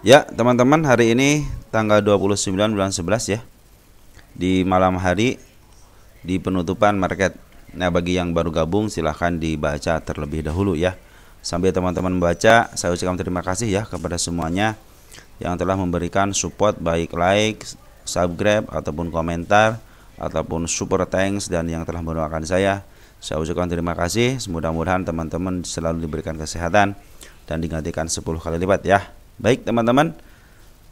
Ya, teman-teman, hari ini tanggal 29 bulan 11 ya. Di malam hari di penutupan market. Nah, bagi yang baru gabung silahkan dibaca terlebih dahulu ya. Sambil teman-teman membaca, saya ucapkan terima kasih ya kepada semuanya yang telah memberikan support baik like, subscribe ataupun komentar ataupun super thanks dan yang telah mendoakan saya. Saya ucapkan terima kasih. Mudah-mudahan teman-teman selalu diberikan kesehatan dan digantikan 10 kali lipat ya. Baik teman-teman,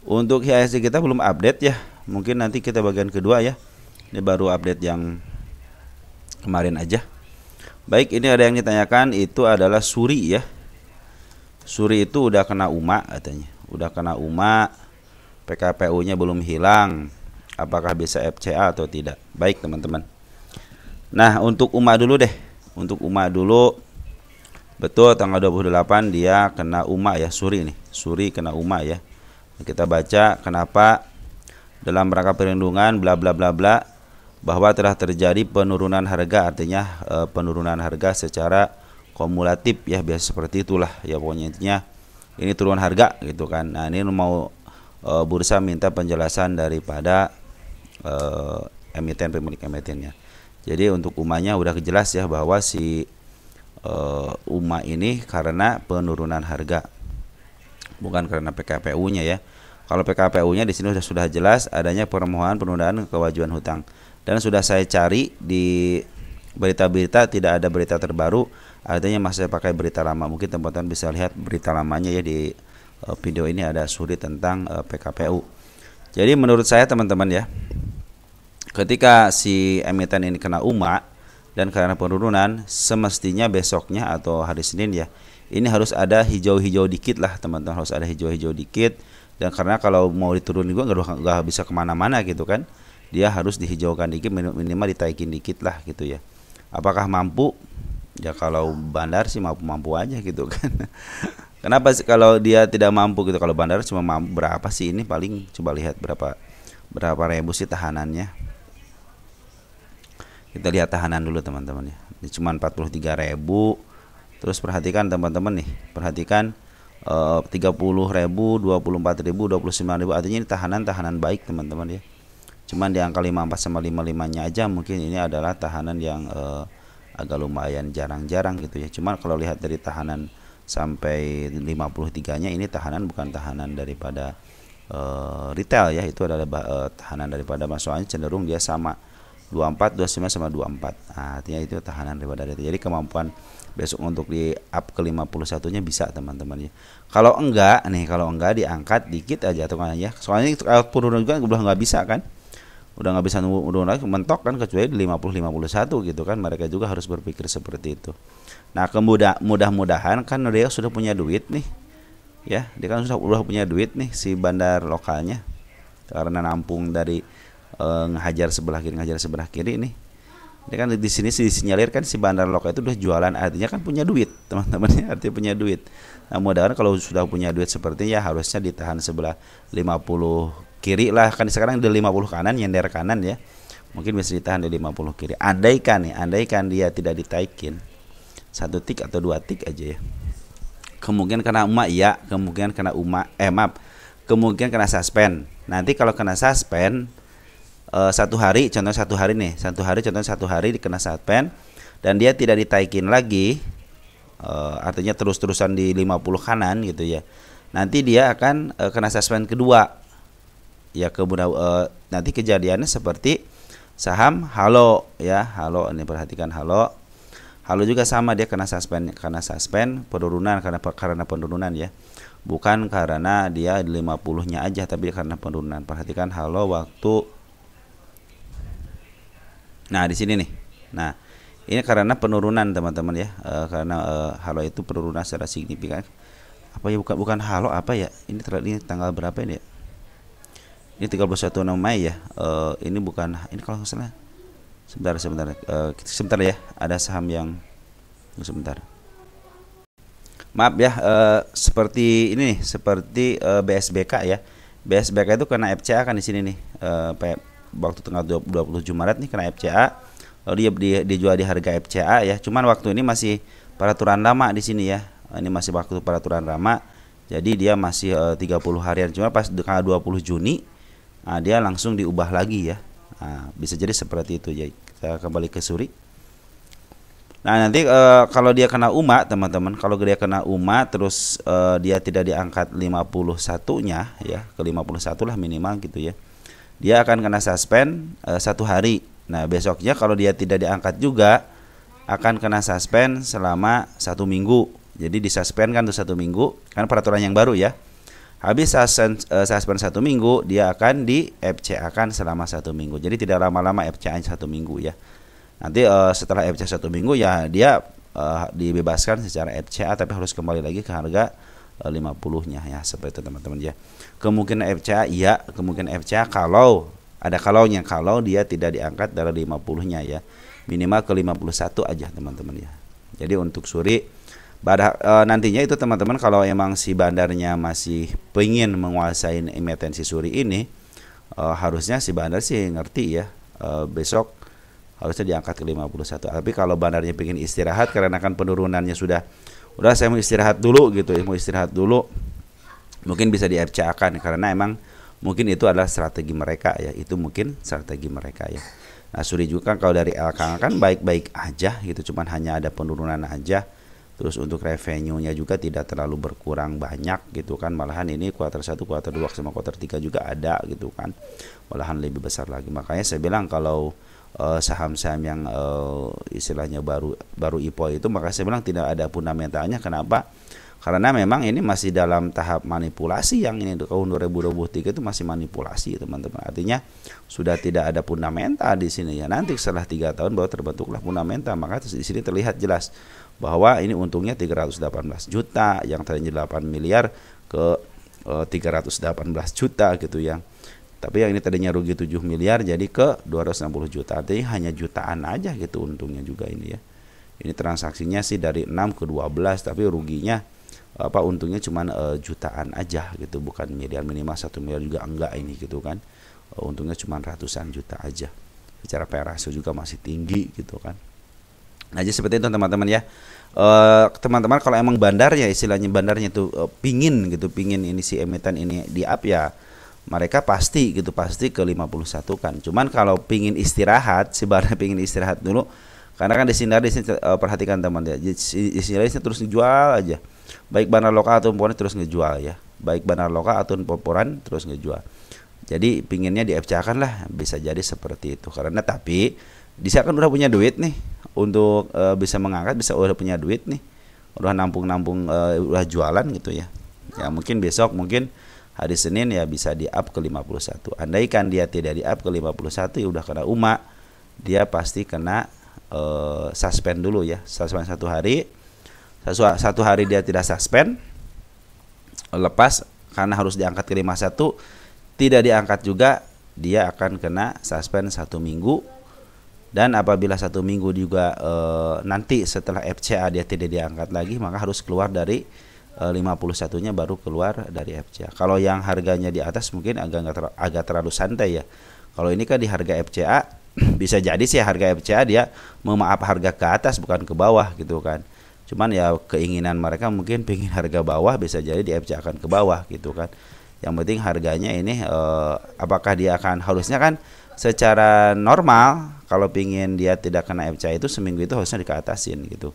untuk IHSG kita belum update ya. Mungkin nanti kita bagian kedua ya. Ini baru update yang kemarin aja. Baik, ini ada yang ditanyakan, itu adalah Suri ya. Suri itu udah kena UMA katanya. Udah kena UMA, PKPU-nya belum hilang. Apakah bisa FCA atau tidak? Baik teman-teman. Nah, untuk UMA dulu deh. Untuk UMA dulu, betul tanggal 28 dia kena UMA ya, Suri nih. Suri kena UMA ya. Kita baca kenapa dalam rangka perlindungan bla bla bla bla, bahwa telah terjadi penurunan harga, artinya penurunan harga secara kumulatif ya, biasa seperti itulah ya, pokoknya intinya ini turun harga gitu kan. Nah, ini mau bursa minta penjelasan daripada emiten, pemilik emitennya. Jadi untuk UMA-nya udah jelas ya, bahwa si UMA ini karena penurunan harga, bukan karena PKPU-nya ya. Kalau PKPU-nya di sini sudah jelas adanya permohonan penundaan kewajiban hutang. Dan sudah saya cari di berita-berita, tidak ada berita terbaru, artinya masih pakai berita lama. Mungkin teman-teman bisa lihat berita lamanya ya, di video ini ada Suri tentang PKPU. Jadi menurut saya teman-teman ya, ketika si emiten ini kena UMA dan karena penurunan, semestinya besoknya atau hari Senin ya, ini harus ada hijau-hijau dikit lah teman-teman, harus ada hijau-hijau dikit. Dan karena kalau mau diturunin juga nggak bisa kemana-mana gitu kan, dia harus dihijaukan dikit, minimal ditaikin dikit lah gitu ya. Apakah mampu? Ya kalau bandar sih mampu aja gitu kan. Kenapa sih kalau dia tidak mampu gitu? Kalau bandar cuma mampu berapa sih ini, paling coba lihat berapa ribu sih tahanannya. Kita lihat tahanan dulu teman-teman ya. Ini cuma 43.000. Terus perhatikan teman-teman nih, perhatikan 30.000, 24.000, 29.000, artinya ini tahanan baik teman-teman ya. Cuman di angka 54 sama 55-nya aja mungkin ini adalah tahanan yang agak lumayan jarang-jarang gitu ya. Cuman kalau lihat dari tahanan sampai 53-nya, ini tahanan bukan tahanan daripada retail ya, itu adalah tahanan daripada masukannya cenderung dia sama 24, 29 sama 24. Nah, artinya itu tahanan daripada retail. Jadi kemampuan besok untuk di up ke 51-nya bisa teman-teman ya. Kalau enggak diangkat dikit aja tuh kan ya. Soalnya kalau turun juga udah nggak bisa kan. Udah nggak bisa turun lagi, mentok kan, kecuali di 50 51 gitu kan. Mereka juga harus berpikir seperti itu. Nah, mudah-mudahan kan dia sudah punya duit nih. Ya, dia kan sudah punya duit nih si bandar lokalnya. Karena nampung dari ngehajar sebelah kiri nih. Ini kan di sini disinyalir kan si bandar lokal itu udah jualan, artinya kan punya duit teman-teman ya, artinya punya duit. Nah, mudah-mudahan kalau sudah punya duit sepertinya harusnya ditahan sebelah 50 kiri lah, kan sekarang di 50 kanan, nyender kanan ya, mungkin bisa ditahan di 50 kiri. Andaikan dia tidak ditaikin 1 tik atau 2 tik aja ya, kemungkinan kena UMA ya, kemungkinan kena kemungkinan kena suspend. Nanti kalau kena suspend satu hari dikena suspend dan dia tidak ditaikin lagi, artinya terus-terusan di 50 kanan gitu ya, nanti dia akan kena suspend kedua ya. Nanti kejadiannya seperti saham Halo ya, Halo ini perhatikan, Halo juga sama, dia kena suspend penurunan, karena penurunan ya, bukan karena dia 50-nya aja, tapi karena penurunan. Perhatikan Halo waktu, nah di sini nih. Nah, ini karena penurunan teman-teman ya, karena Halo itu penurunan secara signifikan. Apa ya, bukan Halo apa ya? Ini tanggal berapa ini ya? Ini 31 Mei ya. Ini bukan, ini kalau nggak salah. Sebentar ya. Ada saham yang sebentar. Maaf ya, seperti ini nih, seperti BSBK ya. BSBK itu kena FCA kan di sini nih. Waktu tanggal 27 Maret nih kena FCA, lalu dia dijual di harga FCA ya. Cuman waktu ini masih peraturan lama di sini ya. Ini masih waktu peraturan lama. Jadi dia masih 30 harian, cuma pas tanggal 20 Juni dia langsung diubah lagi ya. Bisa jadi seperti itu ya. Kita kembali ke Suri. Nah nanti kalau dia kena UMA teman-teman, kalau dia kena UMA terus dia tidak diangkat 51-nya ya, ke 51 lah minimal gitu ya, dia akan kena suspend 1 hari. Nah besoknya kalau dia tidak diangkat juga akan kena suspend selama 1 minggu. Jadi disuspend kan tuh 1 minggu, kan peraturan yang baru ya. Habis suspend 1 minggu, dia akan di FCA kan selama 1 minggu. Jadi tidak lama-lama FCA 1 minggu ya. Nanti setelah FCA 1 minggu ya dia dibebaskan secara FCA, tapi harus kembali lagi ke harga 50-nya ya, seperti itu teman-teman ya. Kemungkinan FCA iya, kemungkinan FCA kalau ada kalaunya, kalau dia tidak diangkat dari 50-nya ya. Minimal ke 51 aja teman-teman ya. Jadi untuk Suri nantinya itu teman-teman, kalau emang si bandarnya masih pengen menguasai emitensi Suri ini, harusnya si bandar sih ngerti ya, besok harusnya diangkat ke 51. Tapi kalau bandarnya pengen istirahat karena kan penurunannya udah saya mau istirahat dulu gitu ya, mau istirahat dulu, mungkin bisa di FCA kan, karena emang mungkin itu adalah strategi mereka ya, itu mungkin strategi mereka ya. Nah Suri juga kalau dari LK kan baik-baik aja gitu, cuman hanya ada penurunan aja. Terus untuk revenue-nya juga tidak terlalu berkurang banyak gitu kan. Malahan ini kuartal 1, kuartal 2 sama kuartal 3 juga ada gitu kan. Malahan lebih besar lagi. Makanya saya bilang kalau saham-saham yang istilahnya baru IPO itu, maka saya bilang tidak ada fundamentalnya. Kenapa? Karena memang ini masih dalam tahap manipulasi, yang ini tahun 2023 itu masih manipulasi teman-teman. Artinya sudah tidak ada fundamental di sini ya. Nanti setelah 3 tahun baru terbentuklah fundamental. Maka di sini terlihat jelas bahwa ini untungnya 318 juta, yang tadinya 8 miliar ke 318 juta gitu ya. Tapi yang ini tadinya rugi 7 miliar jadi ke 260 juta. Artinya hanya jutaan aja gitu untungnya juga ini ya. Ini transaksinya sih dari 6 ke 12, tapi ruginya untungnya cuma jutaan aja gitu, bukan miliar, minimal 1 miliar juga enggak ini gitu kan. Untungnya cuma ratusan juta aja. Secara PE ratio juga masih tinggi gitu kan. Nah, jadi seperti itu teman-teman ya. Teman-teman kalau emang bandarnya, istilahnya bandarnya itu pingin ini si emiten ini di up ya, mereka pasti ke 51 kan. Cuman kalau pingin istirahat, si bandar pingin istirahat dulu, karena kan di sini perhatikan teman ya, di sini terus ngejual aja. Baik bandar lokal atau poporan terus ngejual ya. Baik bandar lokal atau poporan terus ngejual. Jadi pinginnya di FCA kan lah, bisa jadi seperti itu. Karena tapi dia kan udah punya duit nih untuk bisa mengangkat, bisa udah punya duit nih, udah nampung udah jualan gitu ya. Ya mungkin besok, mungkin hari Senin ya bisa di up ke 51. Andaikan dia tidak di up ke 51 ya udah kena UMA, dia pasti kena suspend dulu ya, suspend 1 hari. 1 hari dia tidak suspend, lepas karena harus diangkat ke 51, tidak diangkat juga dia akan kena suspend 1 minggu. Dan apabila 1 minggu juga nanti setelah FCA dia tidak diangkat lagi, maka harus keluar dari 51-nya baru keluar dari FCA. Kalau yang harganya di atas mungkin agak terlalu santai ya. Kalau ini kan di harga FCA bisa jadi sih harga FCA dia memaaf harga ke atas bukan ke bawah gitu kan. Cuman ya keinginan mereka mungkin pengen harga bawah, bisa jadi di FCA akan ke bawah gitu kan. Yang penting harganya ini apakah dia akan, harusnya kan secara normal kalau pingin dia tidak kena FCA itu seminggu itu harusnya dikeatasin gitu.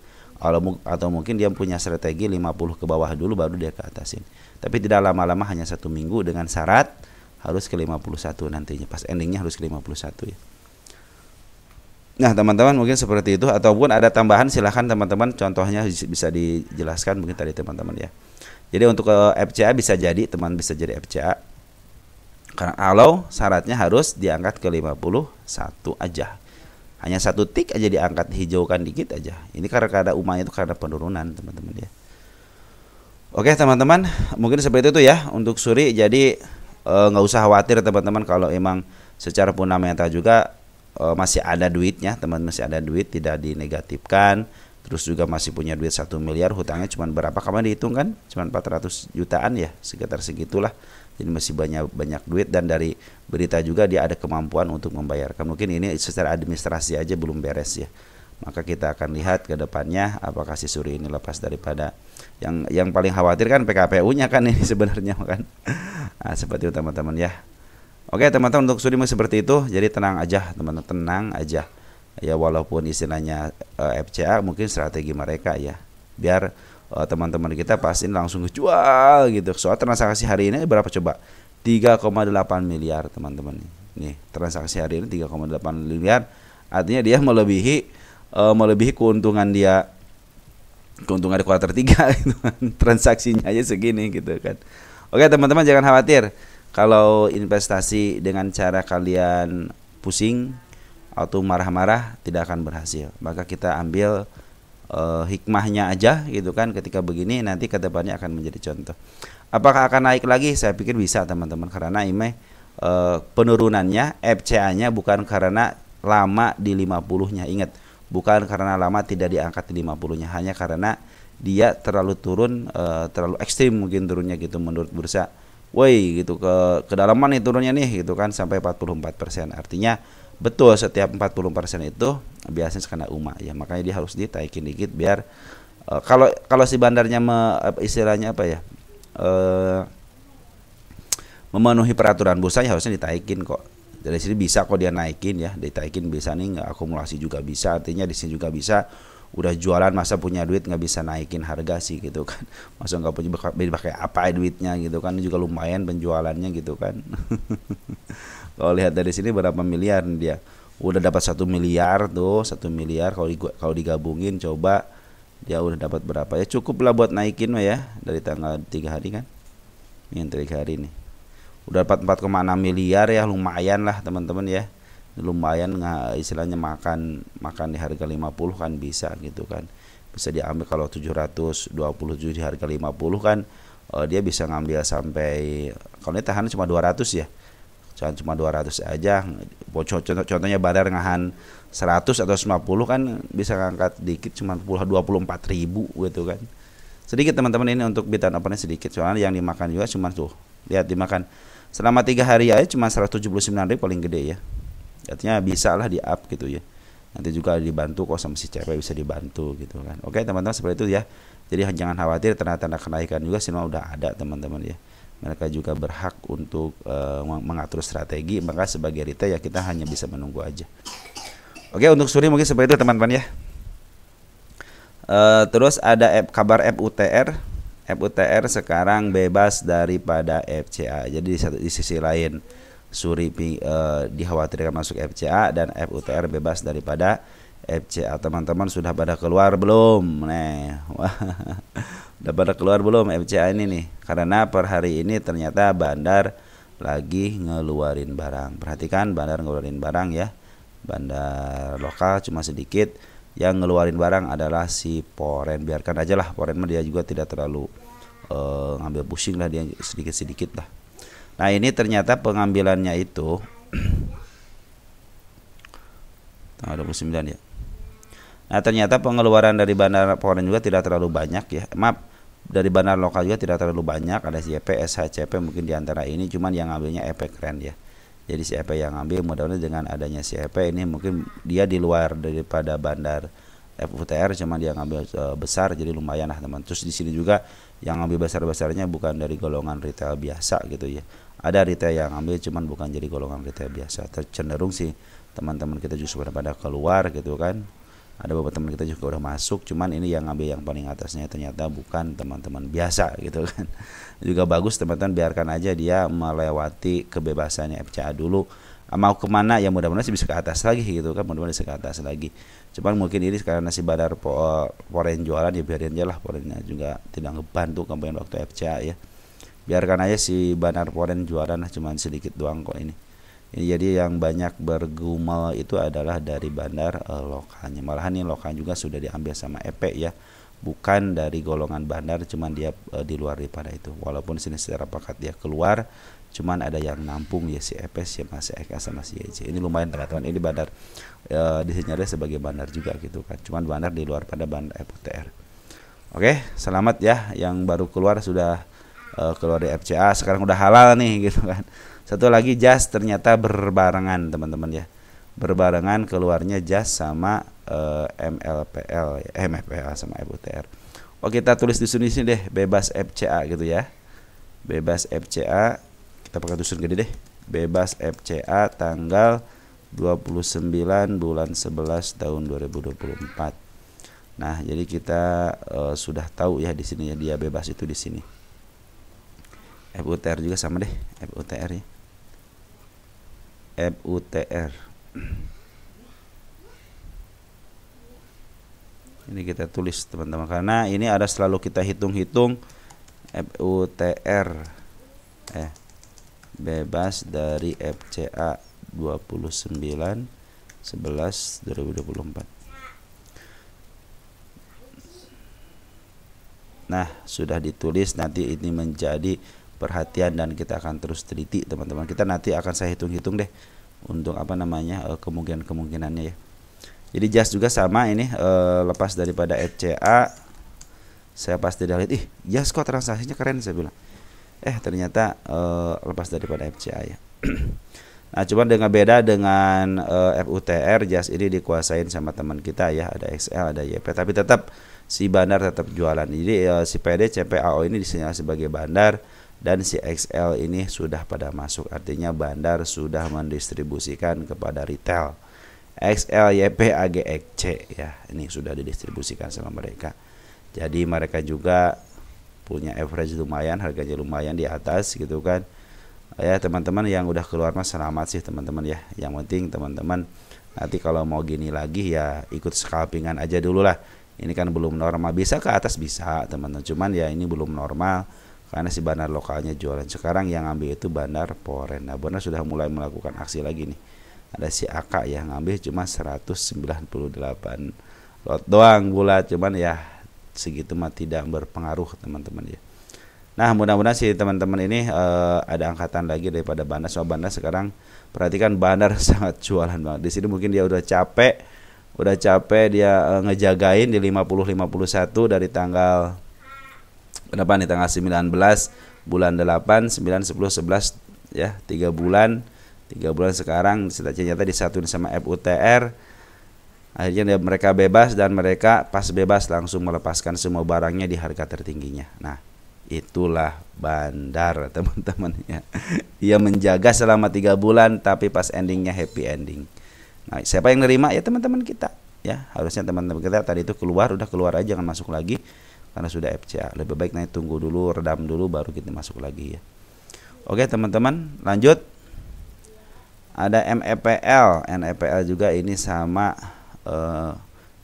Atau mungkin dia punya strategi 50 ke bawah dulu baru dia keatasin. Tapi tidak lama-lama, hanya 1 minggu dengan syarat harus ke 51 nantinya. Pas endingnya harus ke 51 ya. Nah teman-teman mungkin seperti itu, ataupun ada tambahan silahkan teman-teman, contohnya bisa dijelaskan mungkin tadi teman-teman ya. Jadi untuk FCA bisa jadi FCA karena kalau syaratnya harus diangkat ke 51 aja, hanya 1 tik aja diangkat, hijaukan dikit aja. Ini karena umumnya itu karena penurunan teman-teman ya. Oke teman-teman, mungkin seperti itu ya untuk Suri. Jadi nggak usah khawatir teman-teman, kalau emang secara fundamental juga masih ada duitnya, masih ada duit, tidak dinegatifkan. Terus juga masih punya duit 1 miliar, hutangnya cuma berapa kemarin dihitung kan, cuma 400 jutaan ya, sekitar segitulah. Jadi masih banyak duit, dan dari berita juga dia ada kemampuan untuk membayarkan. Mungkin ini secara administrasi aja belum beres ya, Maka kita akan lihat ke depannya apakah si Suri ini lepas daripada yang paling khawatir kan PKPU-nya kan ini sebenarnya kan. Nah, seperti itu teman-teman ya. Oke teman-teman, untuk Suri seperti itu, jadi tenang aja teman-teman, tenang aja. Ya walaupun istilahnya FCA mungkin strategi mereka ya, biar teman-teman kita pasti langsung jual gitu. Soal transaksi hari ini berapa coba? 3,8 miliar teman-teman. Nih, transaksi hari ini 3,8 miliar. Artinya dia melebihi keuntungan di kuartal 3 gitu kan. Transaksinya aja segini gitu kan. Oke teman-teman, jangan khawatir kalau investasi dengan cara kalian pusing atau marah-marah tidak akan berhasil. Maka kita ambil hikmahnya aja gitu kan. Ketika begini nanti ke depannya akan menjadi contoh. Apakah akan naik lagi? Saya pikir bisa teman-teman, karena ini penurunannya FCA-nya bukan karena lama di 50-nya. Ingat, bukan karena lama tidak diangkat di 50-nya, hanya karena dia terlalu turun, terlalu ekstrim mungkin turunnya gitu menurut bursa. Woi gitu, ke kedalaman nih turunnya nih gitu kan, sampai 44%. Artinya betul setiap 40% itu biasanya kena UMA ya, makanya dia harus ditaikin dikit biar kalau si bandarnya istilahnya apa ya, memenuhi peraturan bursa ya harusnya ditaikin kok. Dari sini bisa kok dia naikin ya, ditaikin bisa nih, nggak akumulasi juga bisa, artinya di sini juga bisa. Udah jualan masa punya duit nggak bisa naikin harga sih gitu kan, masa nggak punya pakai apa duitnya gitu kan, juga lumayan penjualannya gitu kan. Kalau lihat dari sini berapa miliar dia udah dapat 1 miliar tuh, 1 miliar kalau digabungin coba dia udah dapat berapa ya, cukup lah buat naikin ya dari tanggal 3 hari kan, yang 3 hari nih udah dapat 4,6 miliar ya, lumayan lah teman-teman ya, lumayan nggak istilahnya makan di harga 50 kan bisa gitu kan, bisa diambil kalau 727 di harga 50 kan, dia bisa ngambil sampai, kalau ini tahan cuma 200 ya, cuma 200 aja. Contohnya Badar ngahan 100 atau 50 kan bisa ngangkat dikit cuma 24.000 gitu kan, sedikit teman-teman. Ini untuk bitan opennya sedikit, soalnya yang dimakan juga cuma tuh, lihat dimakan selama 3 hari aja cuma 179.000 paling gede ya, artinya bisa lah di up gitu ya, nanti juga dibantu kok sama si CP, bisa dibantu gitu kan. Oke teman-teman, seperti itu ya, jadi jangan khawatir, tanda-tanda kenaikan juga semua udah ada teman-teman ya, mereka juga berhak untuk mengatur strategi, maka sebagai retail ya kita hanya bisa menunggu aja. Oke, untuk Suri mungkin seperti itu teman-teman ya. Terus ada kabar FUTR sekarang bebas daripada FCA. Jadi di sisi lain Suri dikhawatirkan masuk FCA dan FUTR bebas daripada FCA. Teman-teman sudah pada keluar belum? Udah pada keluar belum FCA ini nih? Karena per hari ini ternyata bandar lagi ngeluarin barang. Perhatikan, bandar ngeluarin barang ya. Bandar lokal cuma sedikit. Yang ngeluarin barang adalah si Poren. Biarkan aja lah, Poren mah dia juga tidak terlalu ngambil pusing lah, dia sedikit-sedikit lah. Nah ini ternyata pengambilannya itu tanggal 29 ya. Nah ternyata pengeluaran dari bandar Poren juga tidak terlalu banyak ya. Maaf, dari bandar lokal juga tidak terlalu banyak. Ada CP, SHCP mungkin diantara ini, cuman yang ngambilnya EP keren ya. Jadi si EP yang ngambil, mudah-mudahan dengan adanya si EP ini mungkin dia di luar daripada bandar FUTR, cuma dia ngambil besar, jadi lumayan lah teman. Terus di sini juga yang ngambil besar-besarnya bukan dari golongan retail biasa gitu ya. Ada retail yang ngambil cuman bukan jadi golongan retail biasa. Cenderung sih teman-teman kita juga sudah pada keluar gitu kan. Ada beberapa teman kita juga udah masuk, cuman ini yang ngambil yang paling atasnya ternyata bukan teman-teman biasa gitu kan. Juga bagus teman-teman, biarkan aja dia melewati kebebasannya FCA dulu. Mau kemana ya, mudah-mudahan sih bisa ke atas lagi gitu kan, mudah-mudahan bisa ke atas lagi. Cuman mungkin ini karena si Badar Poren jualan ya biarin aja lah, Porennya juga tidak ngebantu kemarin waktu FCA ya. Biarkan aja si Badar Poren jualan lah, cuman sedikit doang kok ini. Jadi yang banyak bergumul itu adalah dari bandar lokalnya. Malahan ini lokal juga sudah diambil sama EP ya, bukan dari golongan bandar, cuman dia di luar daripada itu. Walaupun sini secara paket dia keluar, cuman ada yang nampung ya si EP, si masih Eka sama si YC. Ini lumayan teman-teman, ini bandar di sini ada sebagai bandar juga gitu kan. Cuman bandar di luar pada bandar FUTR. Oke, selamat ya yang baru keluar sudah keluar dari FCA, sekarang udah halal nih gitu kan. Satu lagi JAS ternyata berbarengan teman-teman ya, berbarengan keluarnya JAS sama MLPL, MFPL sama FUTR. Oh, kita tulis di sini deh, bebas FCA gitu ya. Bebas FCA, kita pakai tulisan gede deh. Bebas FCA tanggal 29 bulan 11 tahun 2024. Nah, jadi kita sudah tahu ya di sini ya, dia bebas itu di sini. FUTR juga sama deh, FUTR ya. FUTR. Ini kita tulis teman-teman, karena ini ada selalu kita hitung-hitung. FUTR bebas dari FCA 29/11/2024. Nah, sudah ditulis, nanti ini menjadi perhatian dan kita akan terus teliti teman-teman. Kita nanti akan saya hitung-hitung deh untuk kemungkinan-kemungkinannya ya. Jadi jas juga sama ini, lepas daripada FCA saya pasti lihat, jas kok transaksinya keren, saya bilang. Ternyata lepas daripada FCA ya. Nah, cuman dengan beda dengan FUTR, jas ini dikuasain sama teman kita ya, ada XL, ada YP, tapi tetap si bandar tetap jualan. Jadi si PD CPAO ini disenyal sebagai bandar, dan si XL ini sudah pada masuk, artinya bandar sudah mendistribusikan kepada retail. XL, YP, AG, XC ya, ini sudah didistribusikan sama mereka. Jadi mereka juga punya average lumayan, harganya lumayan di atas gitu kan. Ya teman-teman yang udah keluar mah selamat sih teman-teman ya. Yang penting teman-teman nanti kalau mau gini lagi ya ikut scalpingan aja dulu lah. Ini kan belum normal, bisa ke atas bisa teman-teman, cuman ya ini belum normal karena si bandar lokalnya jualan. Sekarang yang ngambil itu bandar Poren. Nah, bandar sudah mulai melakukan aksi lagi nih. Ada si AK yang ngambil cuma 198 lot doang bulat, cuman ya segitu mah tidak berpengaruh teman-teman ya. Nah, mudah-mudahan sih teman-teman ini ada angkatan lagi daripada bandar. Soal bandar sekarang perhatikan, bandar sangat jualan banget. Di sini mungkin dia udah capek dia ngejagain di 50-51 dari tanggal berapa nih, tanggal 19 bulan 8, 9, 10, 11 ya, 3 bulan sekarang ternyata disatuin sama FUTR. Akhirnya mereka bebas, dan mereka pas bebas langsung melepaskan semua barangnya di harga tertingginya. Nah, itulah bandar teman-teman ya. Dia menjaga selama 3 bulan tapi pas endingnya happy ending. Nah, siapa yang nerima ya teman-teman kita ya. Harusnya teman-teman kita tadi itu udah keluar aja, jangan masuk lagi karena sudah FCA. Lebih baik nanti tunggu dulu, redam dulu baru kita masuk lagi ya. Oke teman-teman, lanjut. Ada NEPL juga ini sama,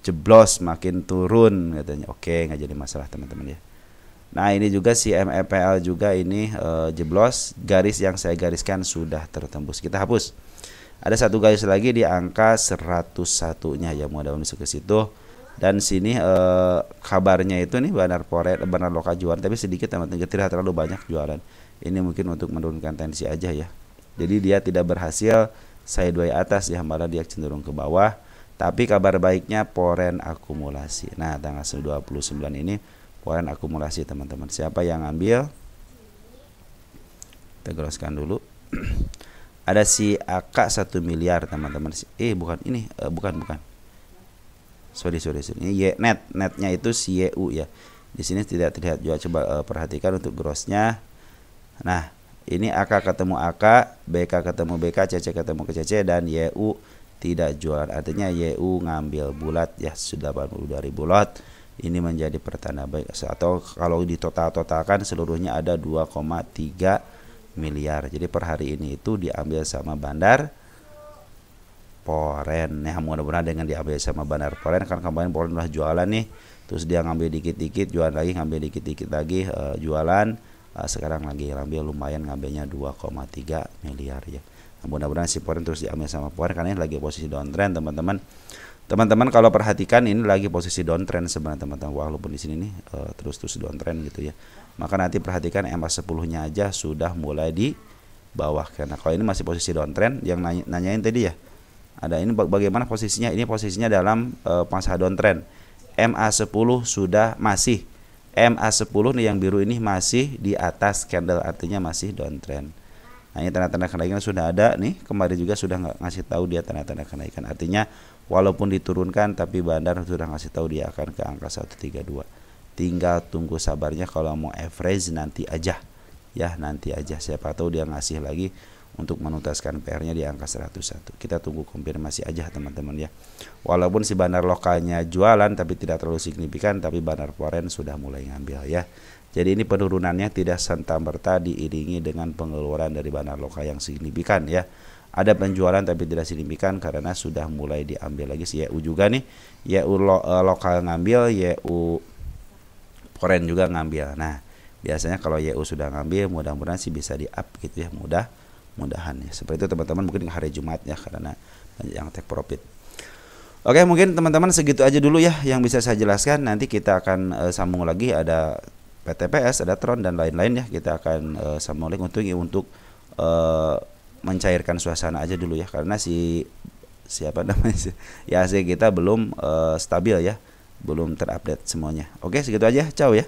jeblos makin turun katanya. Oke, nggak jadi masalah teman-teman ya. Nah, ini juga si MEPL juga ini jeblos, garis yang saya gariskan sudah tertembus, kita hapus. Ada satu garis lagi di angka 101-nya ya, mudah-mudahan bisa ke situ. Dan sini kabarnya itu nih bandar Poren, bandar lokal jualan, tapi sedikit teman-teman, tidak terlalu banyak jualan. Ini mungkin untuk menurunkan tensi aja ya. Jadi dia tidak berhasil sideways atas ya, malah dia cenderung ke bawah. Tapi kabar baiknya Poren akumulasi. Nah, tanggal 29 ini Poren akumulasi teman-teman. Siapa yang ngambil? Kita groskan dulu. Ada si AK 1 miliar teman-teman. Bukan ini, bukan. Sorry. Ini netnya itu si YU ya. Di sini tidak terlihat juga. Coba perhatikan untuk grossnya. Nah, ini AK ketemu AK, BK ketemu BK, CC ketemu ke CC, dan YU tidak jualan. Artinya YU ngambil bulat ya, sudah 82.000 lot. Ini menjadi pertanda baik, atau kalau ditotal-totalkan seluruhnya ada 2,3 miliar. Jadi per hari ini itu diambil sama bandar Poren. Nah, mudah-mudahan dengan diambil sama bandar Poren, kan kemarin Poren udah jualan nih, terus dia ngambil dikit-dikit, jualan lagi, ngambil dikit-dikit lagi, jualan. Sekarang lagi ngambil lumayan, ngambilnya 2,3 miliar ya. Nah, mudah-mudahan si Poren terus diambil sama Poren, karena ini lagi posisi downtrend teman-teman. Teman-teman kalau perhatikan ini lagi posisi downtrend sebenarnya teman-teman, walaupun di sini nih terus downtrend gitu ya. Maka nanti perhatikan MA10-nya aja sudah mulai di bawah, karena kalau ini masih posisi downtrend. Yang nanyain tadi ya, ada ini bagaimana posisinya? Ini posisinya dalam masa downtrend. MA10 sudah masih, MA10 nih yang biru ini masih di atas candle, artinya masih downtrend. Hanya tanda-tanda kenaikan sudah ada nih, kemarin juga sudah ngasih tahu dia tanda-tanda kenaikan. Artinya walaupun diturunkan tapi bandar sudah ngasih tahu dia akan ke angka 132. Tinggal tunggu sabarnya, kalau mau average nanti aja ya, nanti aja, siapa tahu dia ngasih lagi untuk menuntaskan PR-nya di angka 101. Kita tunggu konfirmasi aja teman-teman ya. Walaupun si bandar lokalnya jualan tapi tidak terlalu signifikan, tapi bandar foreign sudah mulai ngambil ya. Jadi ini penurunannya tidak serta-merta diiringi dengan pengeluaran dari bandar lokal yang signifikan ya. Ada penjualan tapi tidak signifikan karena sudah mulai diambil lagi si YU juga nih. YU lokal ngambil, YU foreign juga ngambil. Nah, biasanya kalau YU sudah ngambil, mudah-mudahan sih bisa di-up gitu ya, mudahan ya. Seperti itu teman-teman, mungkin hari Jumat ya karena banyak yang take profit. Oke, mungkin teman-teman segitu aja dulu ya yang bisa saya jelaskan. Nanti kita akan sambung lagi, ada PTPS, ada Tron dan lain-lain ya. Kita akan sambung lagi untuk mencairkan suasana aja dulu ya, karena siapa namanya ya, kita belum stabil ya, belum terupdate semuanya. Oke, segitu aja. Ciao ya.